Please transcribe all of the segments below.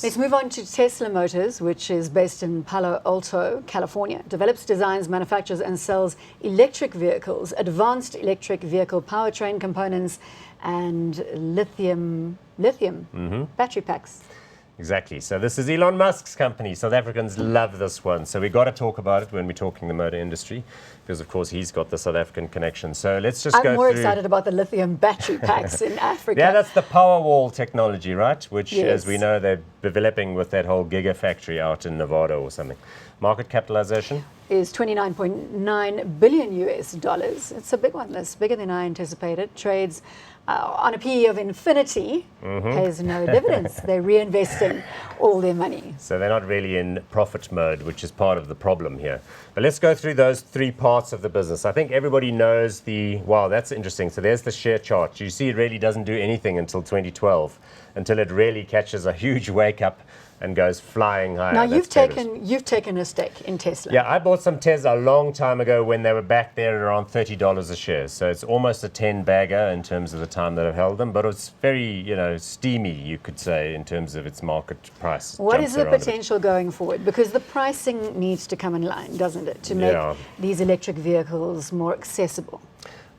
Let's move on to Tesla Motors, which is based in Palo Alto, California. Develops, designs, manufactures, and sells electric vehicles, advanced electric vehicle powertrain components, and lithium battery packs. Exactly. So this is Elon Musk's company. South Africans love this one. So we got to talk about it when we're talking the motor industry, because of course he's got the South African connection. So let's just go through. I'm more excited about the lithium battery packs in Africa. Yeah, that's the Powerwall technology, right? Which, yes, as we know, they're developing with that whole gigafactory out in Nevada or something. Market capitalization is $29.9 billion US. It's a big one. It's bigger than I anticipated. Trades on a PE of infinity, pays no dividends. They're reinvesting all their money. So they're not really in profit mode, which is part of the problem here. But let's go through those three parts of the business. I think everybody knows wow, that's interesting. So there's the share chart. You see it really doesn't do anything until 2012, until it really catches a huge wake up and goes flying higher. Now you've taken a stake in Tesla. Yeah, I bought some Tesla a long time ago when they were back there at around $30 a share. So it's almost a 10 bagger in terms of the time that I've held them, but it's very, steamy, you could say, in terms of its market price. What is the potential going forward? Because the pricing needs to come in line, doesn't it, to make these electric vehicles more accessible?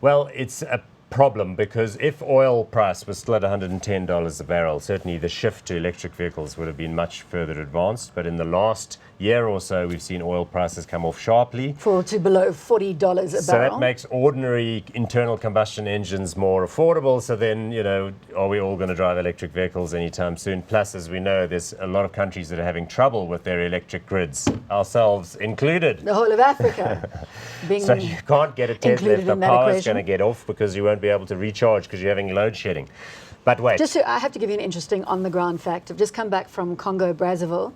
Well, it's a problem, because if oil price was still at $110 a barrel, certainly the shift to electric vehicles would have been much further advanced. But in the last year or so, we've seen oil prices come off sharply. Fall to below $40 a barrel. So that makes ordinary internal combustion engines more affordable. So then, are we all going to drive electric vehicles anytime soon? Plus, as we know, there's a lot of countries that are having trouble with their electric grids, ourselves included. The whole of Africa being so you can't get a Tesla if the power is going to get off, because you won't be able to recharge because you're having load shedding. But wait. I have to give you an interesting on-the-ground fact. I've just come back from Congo, Brazzaville.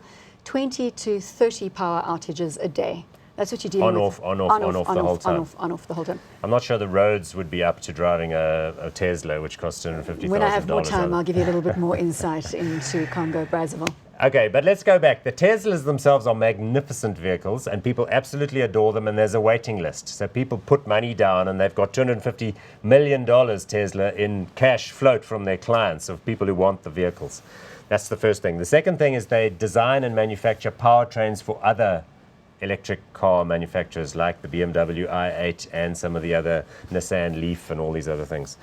20 to 30 power outages a day. That's what you're dealing with. On off the whole time. On off the whole time. I'm not sure the roads would be up to driving a Tesla, which costs $250,000. When I have more time, I'll give you a little bit more insight into Congo, Brazzaville. Okay, but let's go back. The Teslas themselves are magnificent vehicles, and people absolutely adore them, and there's a waiting list. So people put money down, and they've got $250 million, Tesla, in cash float from their clients, of people who want the vehicles. That's the first thing. The second thing is they design and manufacture powertrains for other electric car manufacturers like the BMW i8 and some of the other Nissan Leaf and all these other things.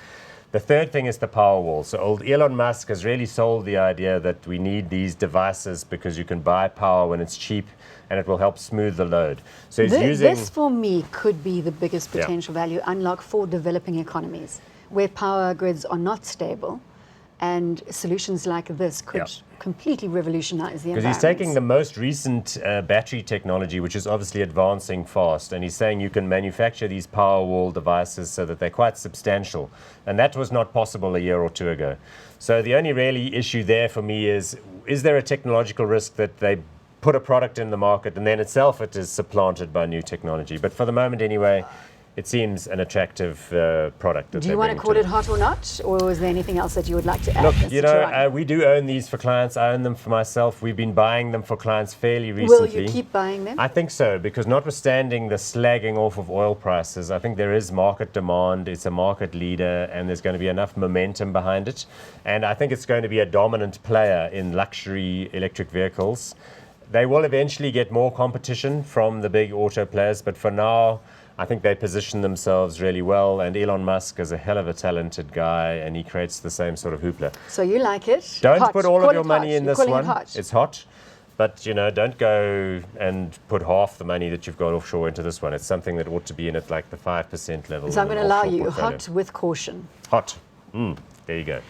The third thing is the Powerwall. So old Elon Musk has really sold the idea that we need these devices because you can buy power when it's cheap and it will help smooth the load. So he's using... This, for me, could be the biggest potential value unlock for developing economies where power grids are not stable. And solutions like this could completely revolutionize the environment. Because he's taking the most recent battery technology, which is obviously advancing fast, and he's saying you can manufacture these Powerwall devices so that they're quite substantial. And that was not possible a year or two ago. So the only really issue there for me is there a technological risk that they put a product in the market and then itself it is supplanted by new technology? But for the moment anyway, it seems an attractive product. Do you want to call it hot or not? Or is there anything else that you would like to add? Look, we do own these for clients. I own them for myself. We've been buying them for clients fairly recently. Will you keep buying them? I think so, because notwithstanding the slagging off of oil prices, I think there is market demand. It's a market leader, and there's going to be enough momentum behind it. And I think it's going to be a dominant player in luxury electric vehicles. They will eventually get more competition from the big auto players, but for now, I think they position themselves really well, and Elon Musk is a hell of a talented guy, and he creates the same sort of hoopla. So you like it? Don't put all of your money in this one. It's hot, but don't go and put half the money that you've got offshore into this one. It's something that ought to be in at like the 5% level. So I'm going to allow you hot with caution. Hot. There you go.